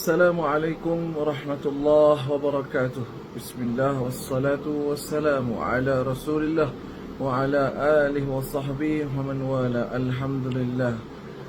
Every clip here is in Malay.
Assalamualaikum warahmatullahi wabarakatuh. Bismillah wassalatu wassalamu ala Rasulillah wa ala alihi wa sahbihi wa man wala. Alhamdulillah.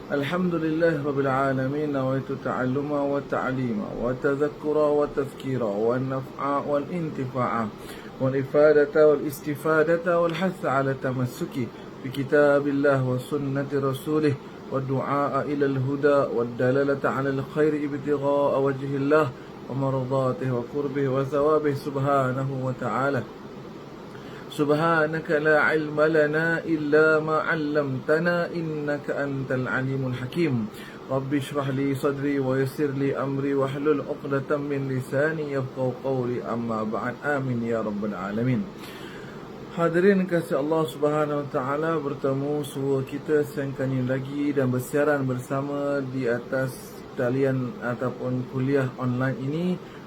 Alhamdulillah rabbil alamin. Nawaitu ta'alluma wa ta'lima wa tadhakkura wa tadhkira wa naf'a wal intifa'a wal ifadata wal istifadata wal hatha ala tamassuki bi kitabillah wa sunnati rasulih والدعاء إلى الهدى والدلالة على الخير ابتغاء وجه الله ومرضاته وقربه وثوابه سبحانه وتعالى. سبحانك لا علم لنا إلا ما علمتنا إنك أنت العليم الحكيم. رب اشرح لي صدري ويسر لي أمري واحلل عقدة من لساني يفقهوا قولي أما بعد. آمين يا رب العالمين. Hadirin kasih Allah Subhanahu Wa Taala, bertemu semua kita sekali lagi dan bersiaran bersama di atas talian ataupun kuliah online ini,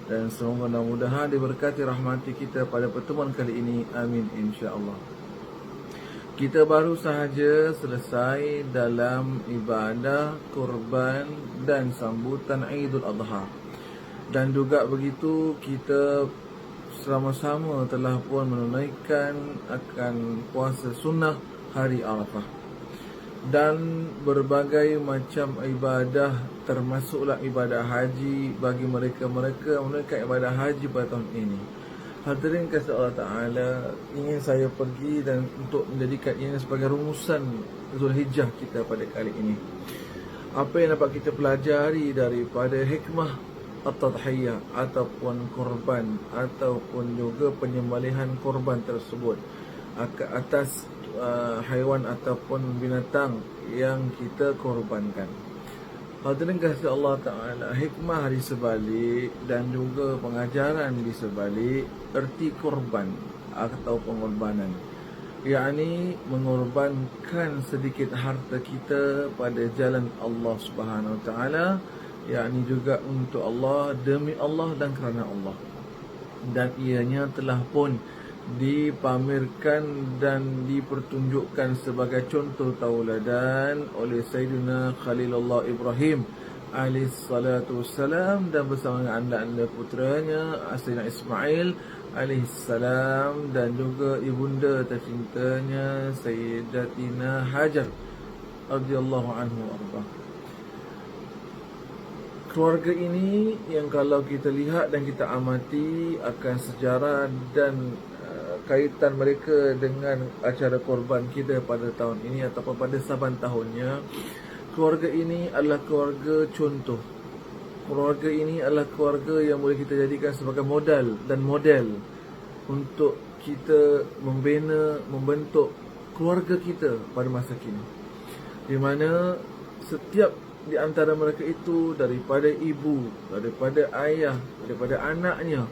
dan semoga mudah-mudahan diberkati rahmati kita pada pertemuan kali ini. Amin insya-Allah. Kita baru sahaja selesai dalam ibadah kurban dan sambutan Aidul Adha, dan juga begitu kita sama-sama telah pun menunaikan akan puasa sunnah hari Arafah dan berbagai macam ibadah, termasuklah ibadah haji bagi mereka-mereka menunaikan ibadah haji pada tahun ini. Hadirin kasih Allah Ta'ala, ingin saya pergi dan untuk menjadikan ini sebagai rumusan Zulhijjah kita pada kali ini. Apa yang dapat kita pelajari daripada hikmah at-tadhiyah ataupun korban ataupun juga penyembelihan korban tersebut atas haiwan ataupun binatang yang kita korbankan. Hadirin kasih Allah Ta'ala, hikmah di sebalik dan juga pengajaran di sebalik erti korban atau pengorbanan, yakni mengorbankan sedikit harta kita pada jalan Allah Subhanahu Wa Ta'ala, yakni juga untuk Allah, demi Allah dan kerana Allah. Dan ianya telah pun dipamerkan dan dipertunjukkan sebagai contoh tauladan oleh Sayyidina Khalilullah Ibrahim alaihi salatu wassalam, dan bersama dengan anda putranya Sayyidina Ismail alaihi salam, dan juga ibunda tercintanya Sayyidatina Hajar radhiyallahu anhu arba. Keluarga ini yang kalau kita lihat dan kita amati akan sejarah dan kaitan mereka dengan acara korban kita pada tahun ini ataupun pada saban tahunnya, keluarga ini adalah keluarga contoh. Keluarga ini adalah keluarga yang boleh kita jadikan sebagai modal dan model untuk kita membina, membentuk keluarga kita pada masa kini, di mana setiap di antara mereka itu, daripada ibu, daripada ayah, daripada anaknya,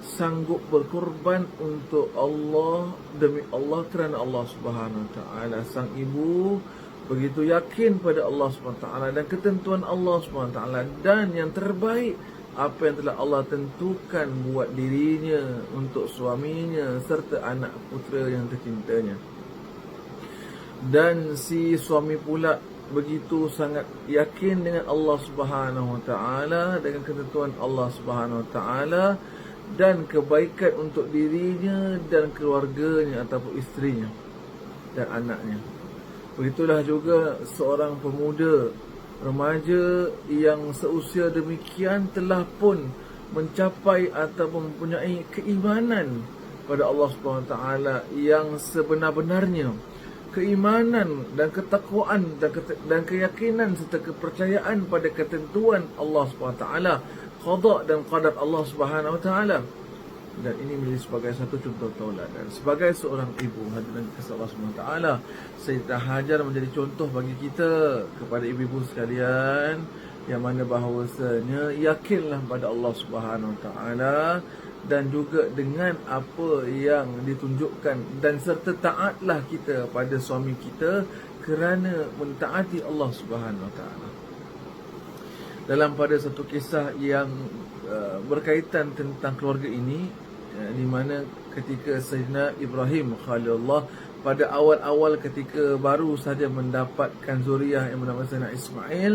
sanggup berkorban untuk Allah, demi Allah, kerana Allah Subhanahu Wa Taala. Sang ibu begitu yakin pada Allah Subhanahu Wa Taala dan ketentuan Allah Subhanahu Wa Taala, dan yang terbaik apa yang telah Allah tentukan buat dirinya, untuk suaminya serta anak putera yang tercintanya. Dan si suami pula begitu sangat yakin dengan Allah Subhanahu Wa Taala, dengan ketentuan Allah Subhanahu Wa Taala dan kebaikan untuk dirinya dan keluarganya ataupun isterinya dan anaknya. Begitulah juga seorang pemuda remaja yang seusia demikian telah pun mencapai ataupun mempunyai keimanan pada Allah Subhanahu Wa Taala yang sebenar-benarnya, keimanan dan ketakwaan dan keyakinan serta kepercayaan pada ketentuan Allah Subhanahu Wa Taala, qada dan qadar Allah Subhanahu Wa Taala. Dan ini menjadi sebagai satu contoh tauladan. Sebagai seorang ibu, hadirin kasih Allah Subhanahu Wa Taala, Sayyidah Hajar menjadi contoh bagi kita, kepada ibu-ibu sekalian, yang mana bahawasanya yakinlah pada Allah Subhanahu Wa Taala dan juga dengan apa yang ditunjukkan, dan serta taatlah kita pada suami kita kerana mentaati Allah Subhanahu Wa Taala. Dalam pada satu kisah yang berkaitan tentang keluarga ini, di mana ketika Sayyidina Ibrahim Khalilullah pada awal-awal ketika baru saja mendapatkan zuriat yang bernama Sayyidina Ismail,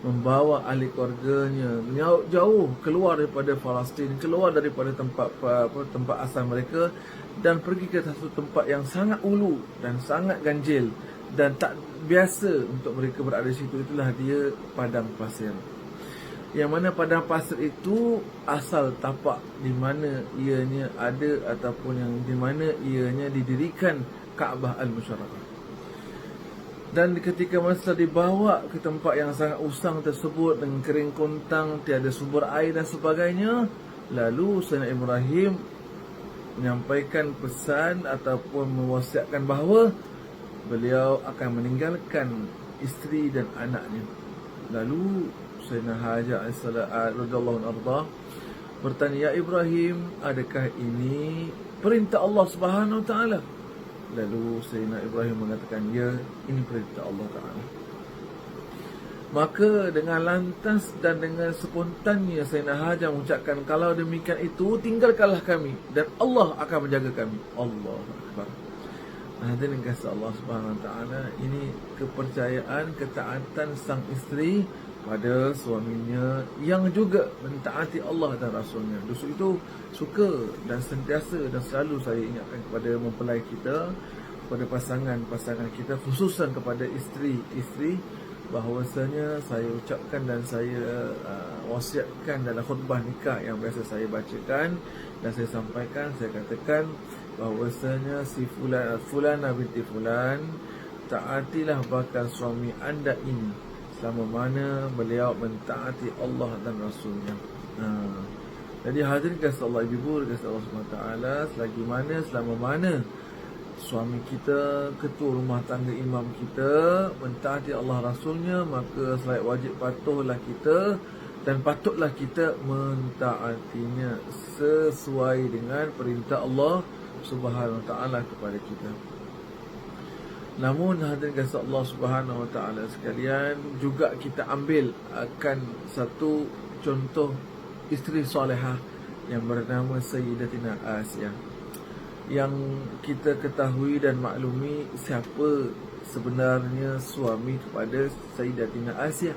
membawa ahli keluarganya jauh keluar daripada Palestin, keluar daripada tempat asal mereka dan pergi ke satu tempat yang sangat ulu dan sangat ganjil dan tak biasa untuk mereka berada di situ. Itulah dia padang pasir. Yang mana padang pasir itu asal tapak di mana ianya ada ataupun yang di mana ianya didirikan Kaabah Al-Musharrafah. Dan ketika masa dibawa ke tempat yang sangat usang tersebut dengan kering kontang, tiada sumber air dan sebagainya, lalu Sayyidina Ibrahim menyampaikan pesan ataupun mewasiatkan bahawa beliau akan meninggalkan isteri dan anaknya. Lalu Sayyidina Hajar radhiyallahu anha bertanya, "Ya Ibrahim, adakah ini perintah Allah Subhanahu Wa Taala?" Lalu Sayyidina Ibrahim mengatakan, "Ya, ini perintah Allah Ta'ala." Maka dengan lantas dan dengan spontannya Sayyidina Hajar mengucapkan, "Kalau demikian itu, tinggalkanlah kami dan Allah akan menjaga kami." Allahu Akbar. Hadirin kasih Allah Subhanahu Wa Taala, ini kepercayaan, ketaatan sang isteri pada suaminya yang juga mentaati Allah dan Rasulnya. Dosa itu suka dan sentiasa dan selalu saya ingatkan kepada mempelai kita, kepada pasangan-pasangan kita, khususan kepada isteri-isteri, bahawasanya saya ucapkan dan saya wasiatkan dalam khutbah nikah yang biasa saya bacakan dan saya sampaikan, saya katakan bahawasanya si fulana binti fulan, taatilah bakal suami anda ini selama mana beliau mentaati Allah dan Rasulnya. Jadi hadirin kasih Allah, ibu kasih Allah SWT, selama mana suami kita, ketua rumah tangga imam kita mentaati Allah Rasulnya, maka selain wajib patuhlah kita dan patutlah kita mentaatinya sesuai dengan perintah Allah Subhanahu Wa Taala kepada kita. Namun hadirin kasih Allah Subhanahu Wa Taala sekalian, juga kita ambil akan satu contoh isteri solehah yang bernama Sayyidatina Asiyah, yang kita ketahui dan maklumi siapa sebenarnya suami kepada Sayyidatina Asiyah.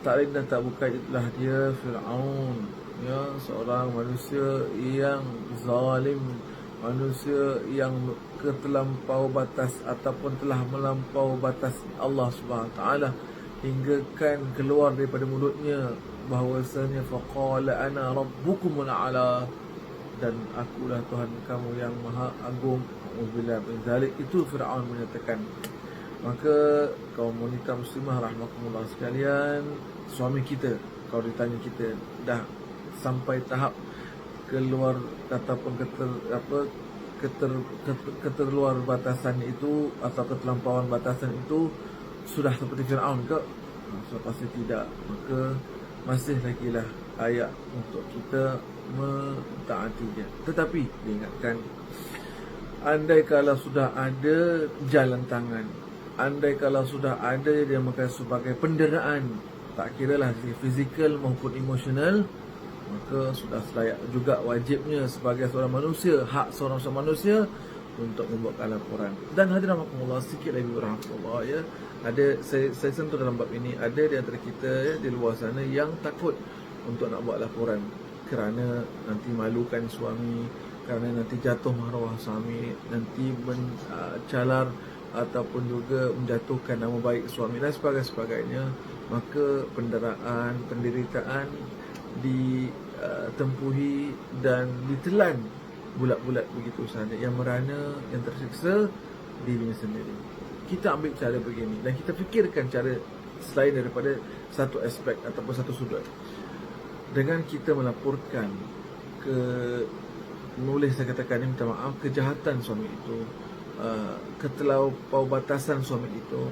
Tak lain dan tak bukan itulah dia Fir'aun, ya, seorang manusia yang zalim, manusia yang terlampau batas ataupun telah melampau batas Allah SWT, hinggakan keluar daripada mulutnya bahawasanya faqala ana rabbukumul a'la, dan akulah Tuhan kamu yang maha agung. Auzubillahi min zalik. Itu Fir'aun menyatakan. Maka kaum wanita muslimah rahmatullah sekalian, suami kita kalau ditanya kita dah sampai tahap keluar ataupun keterluar batasan itu atau keterlampauan batasan itu sudah seperti Fir'aun ke? So, pasti tidak. Maka masih lagi lah ayat untuk kita mentaatinya. Tetapi diingatkan, andai kalau sudah ada jalan tangan, andai kalau sudah ada dia makan sebagai penderaan, tak kira lah fizikal maupun emosional, maka sudah selayak juga wajibnya sebagai seorang manusia, hak seorang manusia untuk membuatkan laporan. Dan hadirin rahmatullah, sikit lagi rahmatullah, ya, ada saya sentuh dalam bab ini, ada di antara kita, ya, di luar sana yang takut untuk nak buat laporan kerana nanti malukan suami, kerana nanti jatuh maruah suami, nanti mencalar ataupun juga menjatuhkan nama baik suami dan sebagainya. Maka penderaan, penderitaan ditempuhi dan ditelan bulat-bulat begitu sahaja, yang merana, yang tersiksa dirinya sendiri. Kita ambil cara begini dan kita fikirkan cara selain daripada satu aspek ataupun satu sudut. Dengan kita melaporkan ke, boleh saya katakan ini, minta maaf, kejahatan suami itu, keterlampau batasan suami itu,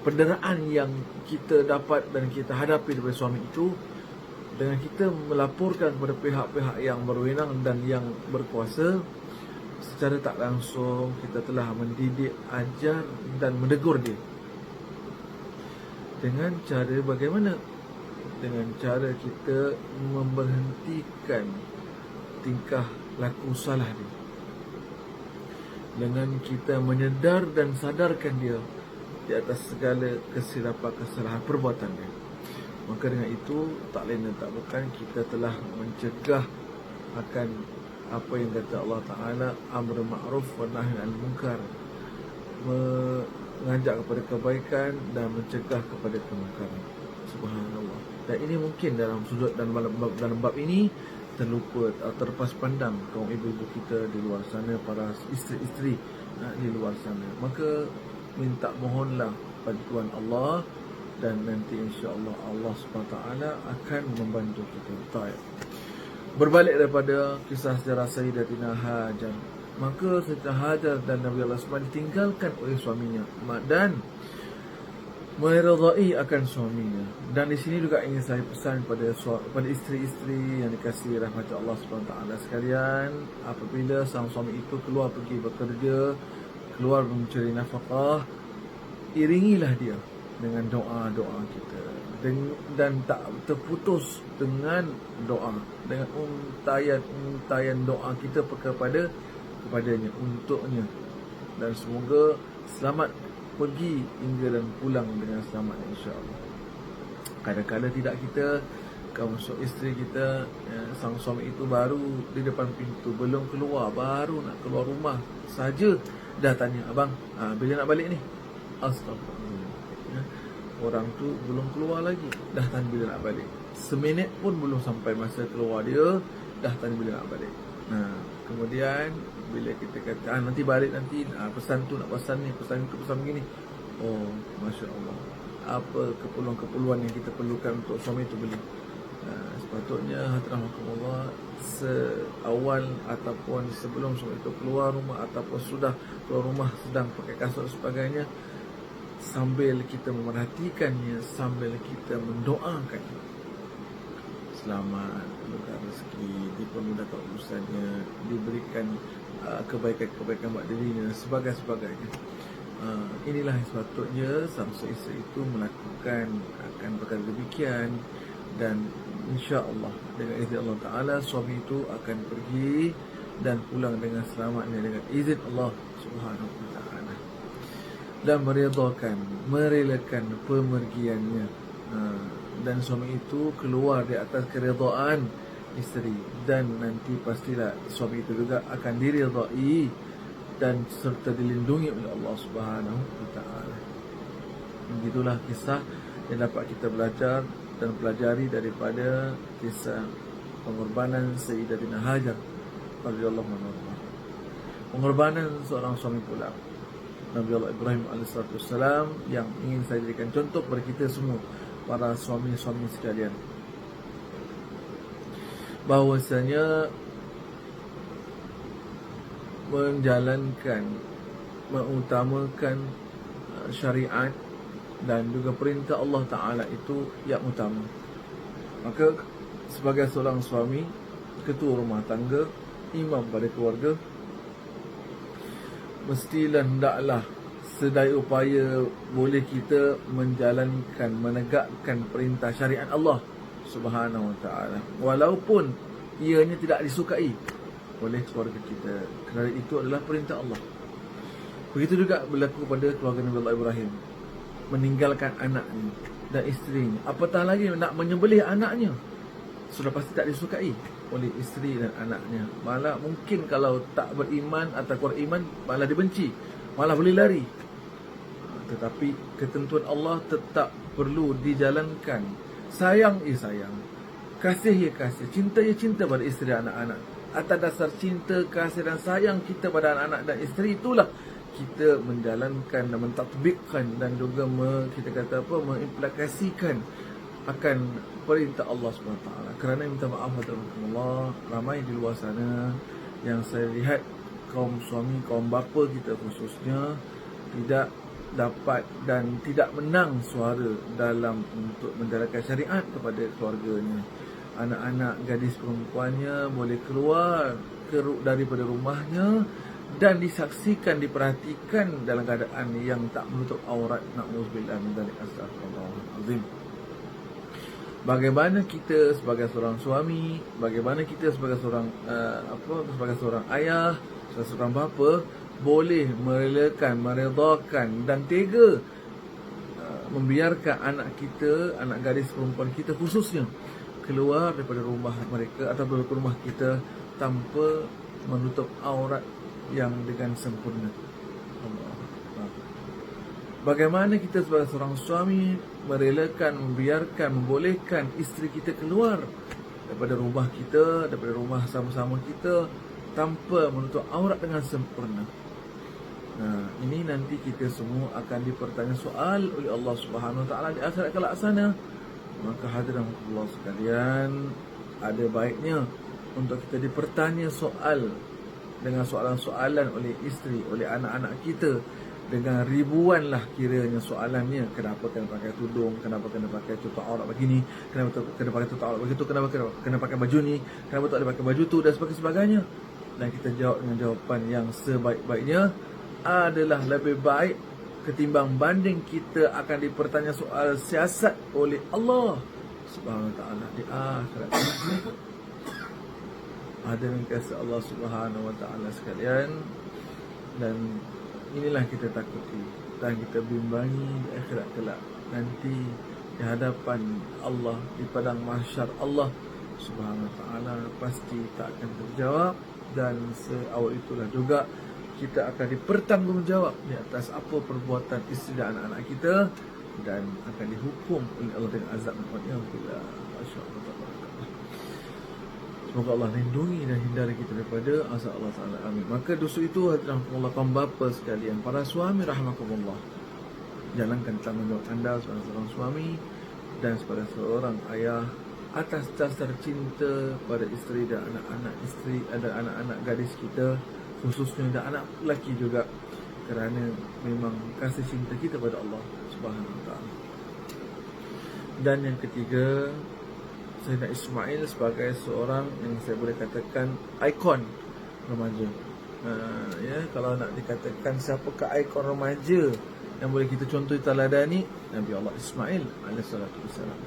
penderaan yang kita dapat dan kita hadapi daripada suami itu, dengan kita melaporkan kepada pihak-pihak yang berwenang dan yang berkuasa, secara tak langsung kita telah mendidik, ajar dan menegur dia. Dengan cara bagaimana? Dengan cara kita memberhentikan tingkah laku salah dia, dengan kita menyedar dan sadarkan dia di atas segala kesilapan kesalahan perbuatan dia. Maka dengan itu, tak lain dan tak bukan, kita telah mencegah akan apa yang kata Allah Ta'ala, amr ma'ruf wa nahy anil munkar, mengajak kepada kebaikan dan mencegah kepada kemungkaran. Subhanallah. Dan ini mungkin dalam sudut dan dalam bab ini terlupa, terlepas pandang kaum ibu-ibu kita di luar sana, para isteri-isteri di luar sana. Maka minta mohonlah bantuan Allah, dan nanti insya-Allah Allah SWT akan membantu kita. Baik. Berbalik daripada kisah sejarah Sayyidatina Hajar, maka Sayyidatina Hajar dan Nabi Allah SWT ditinggalkan oleh suaminya dan meridai akan suaminya. Dan di sini juga ingin saya pesan pada isteri-isteri yang dikasihi rahmat Allah SWT sekalian, apabila sang suami itu keluar pergi bekerja, keluar mencari nafkah, iringilah dia dengan doa-doa kita, dan tak terputus dengan doa, dengan untayan doa kita kepadanya, untuknya, dan semoga selamat pergi hingga dan pulang dengan selamat, insya-Allah. Kadang-kadang tidak kita, kaum isteri kita, sang suami itu baru di depan pintu, belum keluar, baru nak keluar rumah saja dah tanya, abang, bila nak balik ni? Astagfirullah. Orang tu belum keluar lagi, dah tanya bila nak balik. Seminit pun belum sampai masa keluar dia, dah tanya bila nak balik. Kemudian bila kita kata nanti balik nanti, pesan tu nak pesan ni, pesan tu, pesan begini. Oh, Masya Allah, apa keperluan-keperluan yang kita perlukan untuk suami itu beli. Sepatutnya hadirahmakumullah, seawal ataupun sebelum suami itu keluar rumah ataupun sudah keluar rumah sedang pakai kasut dan sebagainya, sambil kita memerhatikannya, sambil kita mendoakan selamat, buka rezeki, dipermudahkan urusannya, diberikan kebaikan-kebaikan buat dirinya, sebagainya. Inilah yang sepatutnya sang isteri itu melakukan akan perkara demikian, dan insya-Allah dengan izin Allah Ta'ala suami itu akan pergi dan pulang dengan selamatnya dengan izin Allah Subhanahu Wa Ta'ala, dan merelakan pemergiannya, dan suami itu keluar di atas keredaan isteri, dan nanti pastilah suami itu juga akan diridai dan serta dilindungi oleh Allah Subhanahu Wa Ta'ala. Begitulah kisah yang dapat kita belajar dan pelajari daripada kisah pengorbanan Sayyidatina Hajar radhiyallahu anha. Pengorbanan seorang suami pula, Nabi Allah Ibrahim AS, yang ingin saya jadikan contoh kepada kita semua, para suami-suami sekalian, bahawasanya menjalankan, mengutamakan syariat dan juga perintah Allah Ta'ala itu yang utama. Maka sebagai seorang suami, ketua rumah tangga, imam pada keluarga, mestilah hendaklah sedaya upaya boleh kita menjalankan, menegakkan perintah syariat Allah Subhanahu Wa Ta'ala, walaupun ianya tidak disukai oleh keluarga kita, kerana itu adalah perintah Allah. Begitu juga berlaku pada keluarga Nabi Allah Ibrahim, meninggalkan anaknya dan isterinya, apatah lagi nak menyembelih anaknya, sudah pasti tak disukai oleh isteri dan anaknya. Malah mungkin kalau tak beriman atau kurang iman, malah dibenci, malah boleh lari. Tetapi ketentuan Allah tetap perlu dijalankan. Sayang sayang, kasih kasih, cinta cinta pada isteri dan anak-anak. Atas dasar cinta, kasih dan sayang kita pada anak-anak dan isteri, itulah kita menjalankan dan mentatbikkan dan juga kita kata apa, mengimplikasikan akan perintah Allah SWT. Kerana minta maaf Allah, ramai di luar sana yang saya lihat kaum suami, kaum bapa kita khususnya tidak dapat dan tidak menang suara dalam untuk menjalankan syariat kepada keluarganya. Anak-anak, gadis perempuannya boleh keluar daripada rumahnya dan disaksikan, diperhatikan dalam keadaan yang tak menutup aurat. Na'udzubillah min dzalik, astagfirullahalazim. Bagaimana kita sebagai seorang suami, bagaimana kita sebagai seorang sebagai seorang ayah, sebagai seorang bapa, boleh merelakan, meredakan dan tega membiarkan anak kita, anak gadis perempuan kita khususnya, keluar daripada rumah mereka atau daripada rumah kita tanpa menutup aurat yang dengan sempurna. Bagaimana kita sebagai seorang suami merelakan, membiarkan, membolehkan isteri kita keluar daripada rumah kita, daripada rumah sama-sama kita tanpa menutup aurat dengan sempurna. Nah, ini nanti kita semua akan dipertanya soal oleh Allah Subhanahu Wa Taala di akhirat kelak sana. Maka hadirin Allah sekalian, ada baiknya untuk kita dipertanya soal dengan soalan-soalan oleh isteri, oleh anak-anak kita, dengan ribuan lah kiranya soalannya. Kenapa kena pakai tudung? Kenapa kena pakai tutup aurat begini? Kenapa kena pakai tutup aurat begitu? Kenapa kena pakai baju ni? Kenapa tak boleh pakai baju tu? Dan sebagainya. Dan kita jawab dengan jawapan yang sebaik-baiknya adalah lebih baik ketimbang banding kita akan dipertanya soal siasat oleh Allah Subhanahu Wa Taala di akhirat. Hadirin kasih Allah Subhanahu Wa Taala sekalian, dan inilah kita takuti dan kita bimbangi di akhirat kelak nanti di hadapan Allah, di padang mahsyar Allah Subhanahu Wa Taala pasti tak akan terjawab, dan seawal itulah juga kita akan dipertanggungjawab di atas apa perbuatan isteri dan anak-anak kita, dan akan dihukum oleh Allah dengan azab nikmatnya. Masya-Allah. Semoga Allah lindungi dan hindari kita daripada azab Allah Taala. Amin. Maka dosa itu hadirin Allah kaum bapa sekalian, para suami rahimakumullah, jalankan tanggungjawab anda sebagai seorang suami dan sebagai seorang ayah atas dasar cinta pada isteri dan anak-anak isteri dan anak-anak gadis kita, khususnya dan anak lelaki juga, kerana memang kasih cinta kita pada Allah Subhanahu Wa Taala. Dan yang ketiga, Sayyidina Ismail sebagai seorang yang saya boleh katakan ikon remaja. Ya, kalau nak dikatakan siapakah ikon remaja yang boleh kita contoh teladani, Nabi Allah Ismail alaihissalatu wassalam.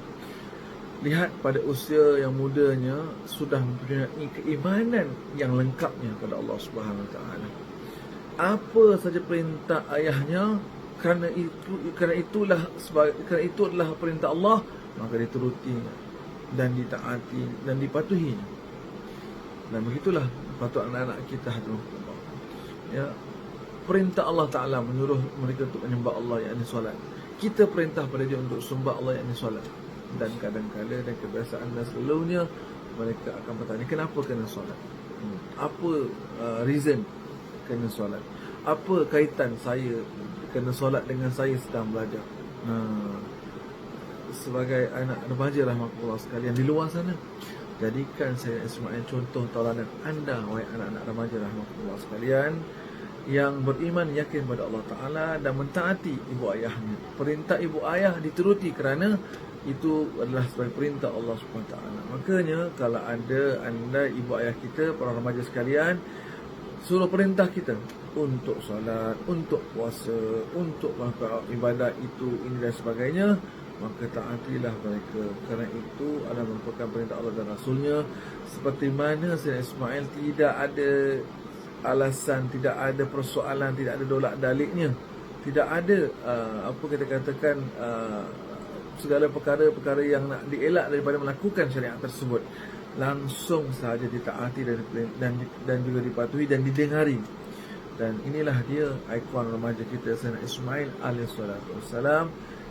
Lihat pada usia yang mudanya sudah mempunyai keimanan yang lengkapnya pada Allah Subhanahu Wa Taala. Apa saja perintah ayahnya, kerana itulah perintah Allah, maka dituruti dan ditaati dan dipatuhi. Dan begitulah patut anak-anak kita hadirin. Ya, perintah Allah Taala menyuruh mereka untuk menyembah Allah, yakni solat. Kita perintah pada dia untuk sembah Allah, yakni solat. Dan kadang-kadang dan kebiasaan dan selalunya mereka akan bertanya, kenapa kena solat? Apa reason kena solat? Apa kaitan saya kena solat dengan saya sedang belajar? Sebagai anak remaja rahmatullah sekalian di luar sana, jadikan saya Ismail contoh tauladan anda, wahai anak-anak remaja rahmatullah sekalian, yang beriman, yakin pada Allah Ta'ala dan mentaati ibu ayahnya. Perintah ibu ayah dituruti kerana itu adalah sebagai perintah Allah SWT. Makanya kalau ada anda, ibu ayah kita, para remaja sekalian, suruh perintah kita untuk solat, untuk puasa, untuk melakukan ibadat itu, ini dan sebagainya, maka taatilah mereka, kerana itu adalah merupakan perintah Allah dan Rasulnya. Seperti mana Sayyidina Ismail tidak ada alasan, tidak ada persoalan, tidak ada dolak daliknya, tidak ada apa kita katakan segala perkara-perkara yang nak dielak daripada melakukan syariat tersebut, langsung sahaja ditaati dan juga dipatuhi dan didengari. Dan inilah dia ikon remaja kita Sayyidina Ismail alaihissalatu wassalam,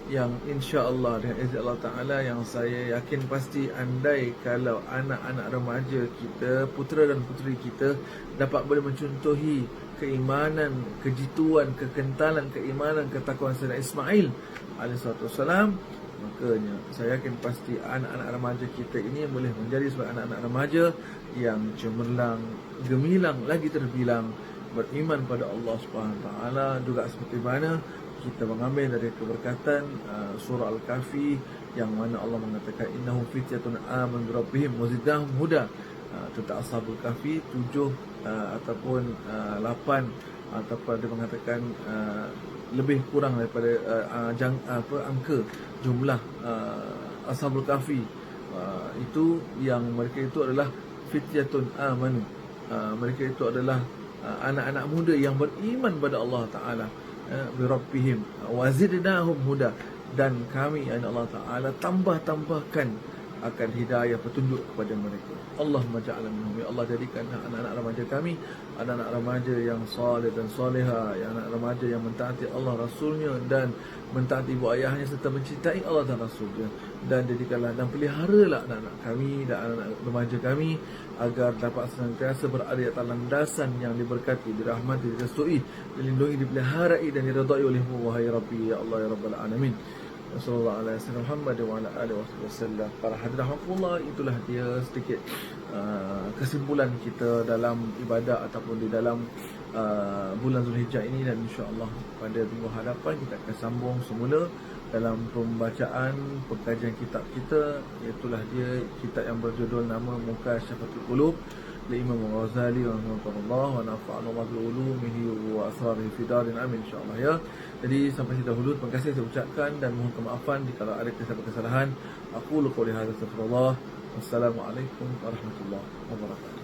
yang insya-Allah dengan izin Allah Taala, yang saya yakin pasti andai kalau anak-anak remaja kita, putera dan puteri kita dapat boleh mencontohi keimanan, kejituan, kekentalan keimanan, ketakwaan Sayyidina Ismail alaihissalatu wassalam, makanya saya yakin pasti anak-anak remaja kita ini boleh menjadi sebagai anak-anak remaja yang cemerlang, gemilang, lagi terbilang, beriman pada Allah Subhanahu Wa Taala, juga seperti mana kita mengambil dari keberkatan surah Al-Kahfi yang mana Allah mengatakan innahum fityatun amanu bi rabbihim wa zidnahum huda. Tentang Ashabul Kahfi 7 ataupun 8 ataupun dia mengatakan lebih kurang daripada angka jumlah Ashabul Kahfi itu yang mereka itu adalah fityatun amanu, mereka itu adalah anak-anak muda yang beriman pada Allah Taala bi rabbihim wa zidnahum huda, dan kami, yakni Allah Ta'ala, tambahkan akan hidayah petunjuk kepada mereka. Allahumma ja'alna minhum. Ya Allah, jadikan anak-anak remaja kami anak-anak remaja yang saleh dan soleha, anak remaja yang mentaati Allah Rasulnya dan mentaati ibu ayahnya serta mencintai Allah dan Rasulnya. Dan jadikanlah dan peliharalah anak-anak kami dan anak-anak remaja kami agar dapat senantiasa berada di atas landasan yang diberkati, dirahmati, direstui, dilindungi, dipeliharai dan diridai olehmu, wahai Rabbi, ya Allah, ya Rabbal Alamin. Sallallahu alaihi wasallam Muhammad wa ala alihi wasallam. Para hadirin rahmatullah, itulah dia sedikit kesimpulan kita dalam ibadah ataupun di dalam bulan Zulhijjah ini, dan insya-Allah pada minggu hadapan kita akan sambung semula dalam pembacaan pengkajian kitab kita, iaitulah dia kitab yang berjudul nama Mukashafatul Qulub li Imam Ghazali rahimahullah, wa nafa'ana Allah bi ulumihi wa asrarihi fi darin amin, insyaallah ya. Jadi sampai sini dahulu, terima kasih saya ucapkan dan mohon kemaafan jika ada kesalahan. Aku qouli hadza, astaghfirullah. Wassalamualaikum warahmatullahi wabarakatuh.